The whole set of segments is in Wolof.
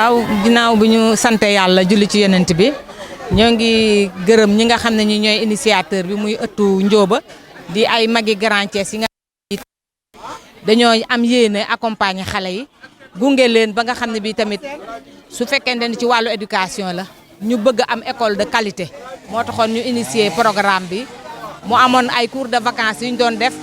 waaw ginnaaw bi ñu sante yàlla julli ci yonent bi ñoo ngi gërëm ñi nga xam ne ñi ñooy initiateur bi muy ëttu Njóoba di ay magi Grand Thiès yi nga dañoo am yéene accompagner xale yi gunge leen ba nga xam ne bii tamit su fekkente ne ci wàllu éducation la ñu bëgg am école de qualité moo taxoon ñu initier programme bi mu amoon ay cours de vacances yu ñu doon def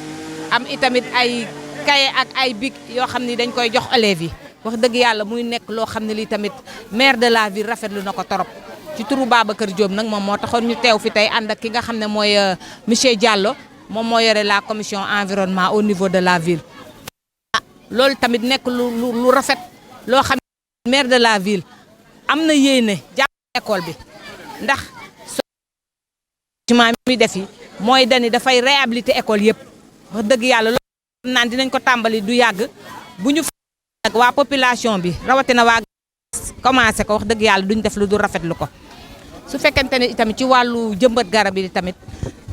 am itamit ay cahier ak ay bic yoo xam ni dañ koy jox élèves yi wax dëgg yàlla muy nekk loo xam ne lii tamit maire de la ville rafetlu na ko torop ci turu Babacar Diop nag moom moo taxoon ñu teew fi tey ànd ak ki nga xam ne mooy monsieur Diallo moom moo yore la commission environnement au niveau de la ville. loolu tamit nekk lu rafet loo xam ne maire de la ville am na yéene jàpp école bi ndax sotiment mi def yi mooy dani dafay réhabiliter école yëpp wax dëgg yàlla loolu xam naan dinañ ko tàmbali du yàgg bu ñu nag waa population bi rawatina waa commencé ko wax dëgg yàlla duñ def lu du rafetlu ko su fekkente ne itamit ci wàllu jëmbat garab yi tamit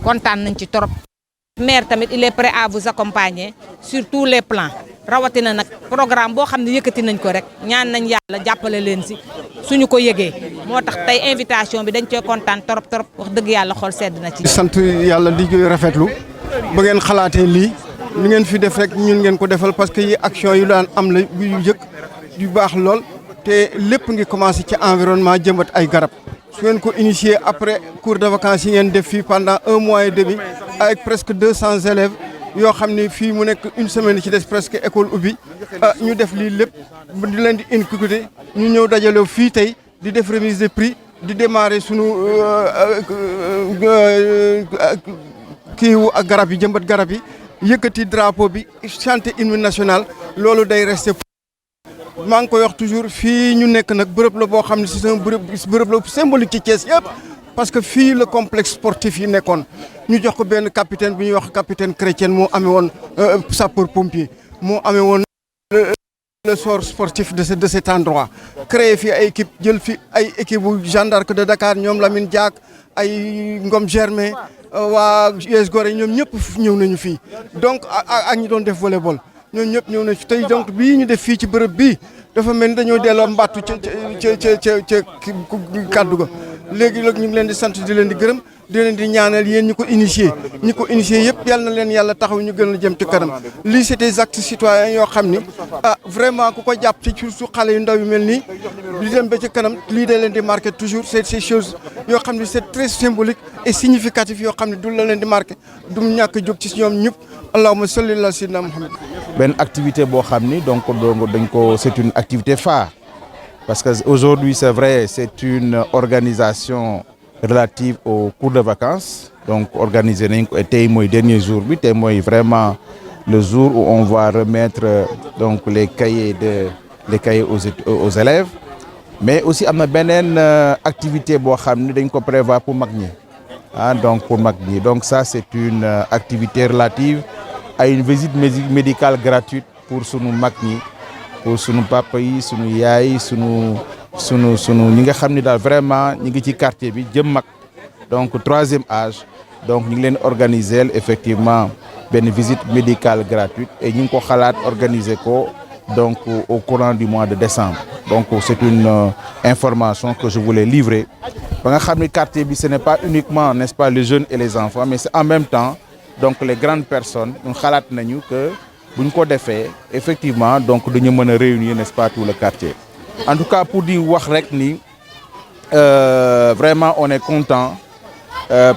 kontaan nañ ci trop maire tamit il est prêt à vous accompagner sur tous les plans rawatina nag programme boo xam ne yëkkati nañ ko rek ñaan nañ yàlla jàppale leen si suñu ko yëgee moo tax tey invitation bi dañ cee kontaan trop wax dëgg yàlla xol sedd na ci. sant yàlla di rafetlu ba ngeen xalaatee lii lu ngeen fi def rek ñun ngeen ko defal parce que yi action yu daan am la yu jëkk yu baax lool te lépp ngi commencé ci environnement jëmbat ay garab su ngeen ko initié après cours de vacances yi ngeen def fii pendant 1 mois et demi avec presque 200 élèves yoo xam ne fii mu nekk une semaine ci des presque école ubbi ñu def lii lépp di leen di inculquer ñu ñëw dajaloo fii tey di def remise de prix di démarrer sunu kiiwu ak garab yi jëmbat garab yi yëkkati drapeau bi chanter hymne national loolu day resté. maa ngi koy wax toujours fii ñu nekk nag bërëb la boo xam ne c'est un bërëb la symbolique ci Thiès yëpp parce que fii le complexe sportif yi nekkoon ñu jox ko benn capitaine bi ñuy wax capitaine Chrétien moo amee woon sapeur pompier moo amee woon le sport sportif de cet endroit créé fi ay équipe jël fi ay équipe bu Jeanne d'Arc de Dakar ñoom Lamine Diack ay Ngom Germain waa US Gorée ñoom ñëpp ñëw nañu fii donc ak ñi doon def volleyball ñoom ñëpp ñëw nañu fi tey donc bii ñu def fii ci bërëb bii dafa mel ni dañoo delloo mbattu ca kàddu ga léegi nag ñu ngi leen di sant di leen di gërëm di leen di ñaanal yéen ñi ko initié yëpp yal na leen yàlla taxaw ñu gën a jëm ci kanam lii c'est des actes citoyens yoo xam ni vraiment ku ko jàpp ci su xale yu ndaw yu mel nii di dem ba ci kanam lii da leen di marqué toujours c'est ces choses yoo xam ni c'est très symbolique et significatif yoo xam ne du la leen di marqué du ñàkk jóg ci ñoom ñëpp allahumma salli ala sayyidina Muhammad. benn activité boo xam ni donc dañ ko c'est une activité phare parce que aujourd'hui c'est vrai c'est une organisation relative aux cours de vacances donc organisé nañ ko tey mooy dernier jour bi tey mooy vraiment le jour où on va remettre donc les cahiers aux élèves mais aussi am na beneen activité boo xam ni dañ ko prévoir pour mag ñi donc pour mag ñi donc ça c'est une activité relative à une visite médicale gratuite pour sunu mag ñi pour sunu papa yi sunu yaay sunu ñi nga xam ni daal vraiment ñi ngi ci quartier bi jëm mag donc 3e âge donc ñu ngi leen organiser effectivement benn visite médicale gratuite et ñu ngi ko xalaat organiser ko donc au courant du mois de décembre donc c'est une information que je voulais livrer ba nga xam ni quartier bi ce n'est pas uniquement n'est-ce pas les jeunes et les enfants mais c'est en même temps donc les grandes personnes ñun xalaat nañu que bu ñu ko defee effectivement donc dañu mën a réunir n'est-ce pas tout le quartier en tout cas pour di wax rek ni vraiment on est content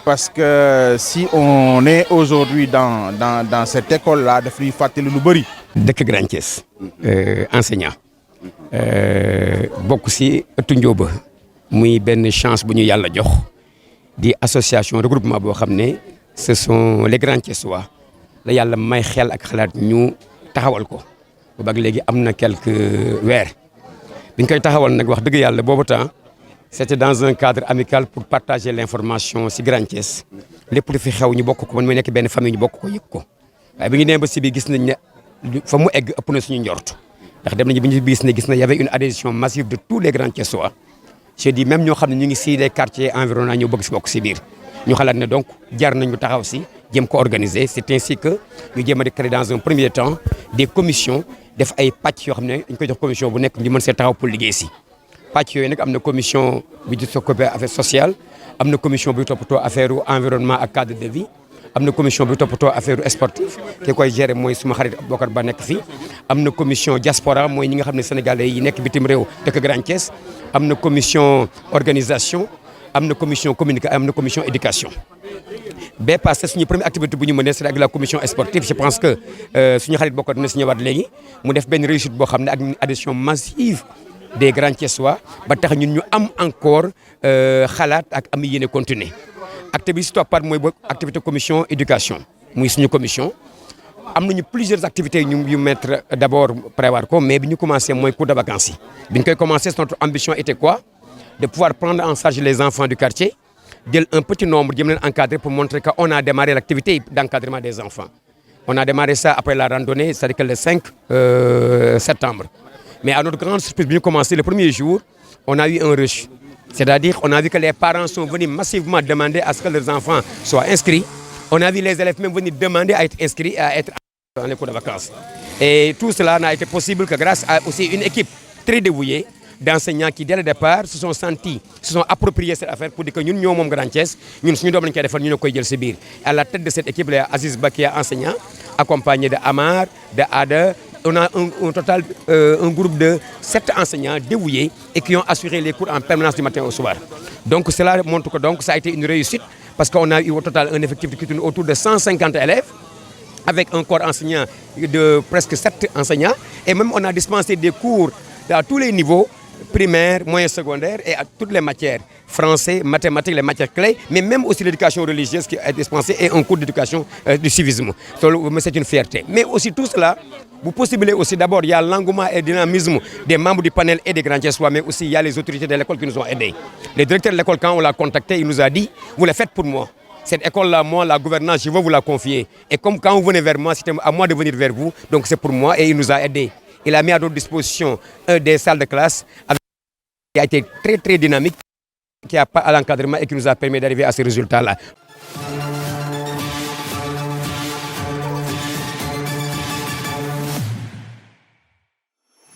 parce que si on est aujourd'hui dans cette école là daf ñuy fàttali lu bëri. dëkk Grand Thiès enseignant bokk ci ëttu Njóoba muy benn chance bu ñu yàlla jox di association regroupement boo xam ne ce sont les Grands Thiessois la yàlla may xel ak xalaat ñu taxawal ko boobu ak léegi am na quelques weer biñ koy taxawal nag wax dëgg yàlla boobu temps c'était dans un cadre amical pour partager l'information ci Grand Thiès lépp lu fi xew ñu bokk ko man muy nekk benn famille ñu bokk ko yëg ko waaye bi ñu nee ba ci bi gis nañ ne fa mu egg ëpp na suñu njort ndax dem nañu bi ñu gis ne y avait une adhésion massive de tous les Grands Thiessois je dis même ñoo xam ne ñu ngi ci les quartiers environnants ñoo bëgg ci bokk ci biir ñu xalaat ne donc jar nañu taxaw ci jéem ko organiser c'est ainsi que ñu jéem a créer dans un premier temps des commissions def ay pàcc yoo xam ne dañ koy jox commission bu nekk ñu mën see taxaw pour liggéey ci pàcc yooyu nag am na commission bi di s'occuper affaire sociale am na commission bi toppatoo affaire environnement ak cadre de vie am na commission bi toppatoo affaire sportive ki koy gérer mooy suma xarit Bokar Ba nekk fii am na commission diaspora mooy ñi nga xam ne sénégalais yi nekk bitim réew dëkk Grand Thiès am na commission organisation am na commission communication am na commission éducation. bee passé suñu première activité bu ñu mënee c'est avec la commission sportive je pense que suñu xarit Bokar dina si ñëwaat léegi mu def benn réussite boo xam ne ak une adhésion massive des Grands Thiessois ba tax ñun ñu am encore xalaat ak am yéene continuer. acte bi si toppaat mooy ba activité commission éducation muy suñu commission am nañu plusieurs activités yu mettre d'abord prévoir ko mais bi ñu commencé mooy cours de vacances yi bi ñu koy commencé notre ambition était quoi de pouvoir prendre en charge les enfants du quartier jël un petit nombre jëm leen encadrer pour montrer que on a démarré l'activité d'encadrement des enfants on a démarré ça après la randonnée c'est-à-dire que le 5 septembre mais à notre grande surprise bi ñu commencé le premier jour on a eu un rush. C'est-à-dire on a vu que les parents sont venus massivement demander à ce que leurs enfants soient inscrits. On a vu les élèves même venir demander à être inscrits, à être dans les cours de vacances. Et tout cela n'a été possible que grâce à aussi une équipe très dévouée d'enseignants qui dès le départ se sont appropriés cette affaire pour dire que ñun ñoo moom Grand Thiès ñun suñu doom lañ koy defal ñu ne koy jël si biir. À la tête de cette équipe, il y a Aziz Bakia, enseignant, accompagné de Amar, de Ada. On a un total, un groupe de 7 enseignants dévoués et qui ont assuré les cours en permanence du matin au soir. Donc cela montre que donc, ça a été une réussite parce qu'on a eu au total un effectif qui tourne autour de 150 élèves avec un corps enseignant de presque 7 enseignants. Et même on a dispensé des cours à tous les niveaux, primaire, moyen secondaire et à toutes les matières. Français, mathématiques, les matières clés, mais même aussi l'éducation religieuse qui est dispensée et un cours d'éducation du civisme. Mais c'est une fierté. Mais aussi tout cela, vous possibilez aussi d'abord, il y a l'engouement et le dynamisme des membres du panel et des Grands Thiessois, mais aussi il y a les autorités de l'école qui nous ont aidés. Le directeur de l'école, quand on l'a contacté, il nous a dit, vous le faites pour moi. Cette école-là, moi, la gouvernance, je veux vous la confier. Et comme quand vous venez vers moi, c'était à moi de venir vers vous, donc c'est pour moi et il nous a aidés. Il a mis à notre disposition des salles de classe qui a été très très dynamique, qui a pas à l'encadrement et qui nous a permis d'arriver à ces résultats-là.